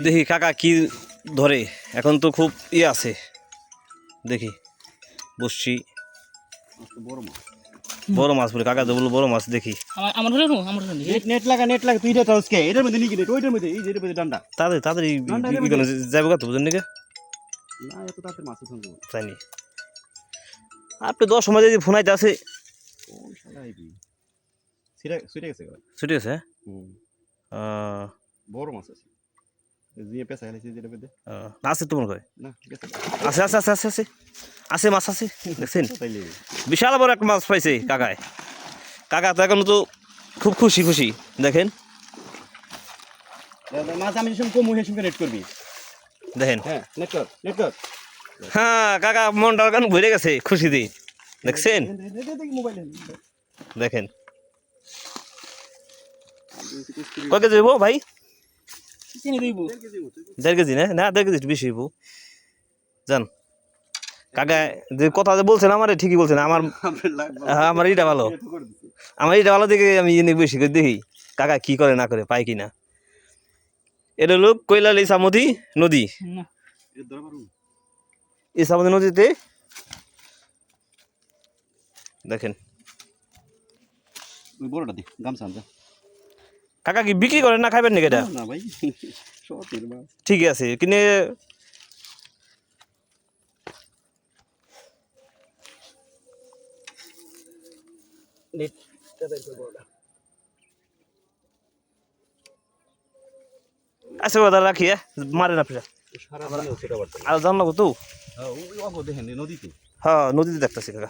দেখি কাকা কি ধরে, এখন তো খুব ইয়ে আছে, দেখি বসছি বড় মাছ বলে কাকা তো বললো বড় মাছ, দেখি নেট লাগা তুই এটা কে এটার মধ্যে নিকি নেট ওইটার মধ্যে এই যে এটার মধ্যে ডান্ডা তাড়াতাড়ি যাবে কত বুঝেন নাকি না এত তাতে মাছ উঠানো তাইনি আপনি 10 সময় যদি ফোন আইতে আছে কোন শালা আইবি ছুটে গেছে ছুটি আছে বড় মাছ আছে যে পেছা খাইছে যেটা মধ্যে আছে তোমার ঘরে না গেছে আছে আছে আছে আছে আছে আছে মাছ আছে দেখছেন তাইলে বিশাল বড় একটা মাছ পাইছে কাকায়। কাকা তো এখন তো খুব খুশি খুশি দেখেন মাছ আমি যখন কম হয়ে সঙ্গে নেট করবি দেখেন। হ্যাঁ নেট কর হ্যাঁ কাকা মনটা এখন ভরে গেছে খুশি দিয়ে দেখছেন মোবাইল দেখেন কয় কেজি হইব ভাই? 1.5 কেজি না না 1.5 কেজি একটু বেশি হইব জান। কাকা যে কথা যে বলছেন আমারে ঠিকই বলছেন, আমার এইটা ভালো, আমার এইটা ভালো দেখে আমি বেশি করে দেখি কাকা কি করে না করে পাই কিনা। এটা হলো কৈলাল ইসামতি নদী, ইসামতি নদীতে দেখেন বড়টা দি গামছা আনতে কাকা কি বিক্রি করেন না খাইবেন নাকি এটা? না ভাই শর্টের মাছ ঠিক আছে কিনে নেট আচ্ছা কথা রাখি মারে না ফিরা সারা দিনে সেটা বাড়তে আর জানলাম তো হ্যাঁ ওই অগো দেখেন নদীতে হ্যাঁ নদীতে দেখতেছি কাকা।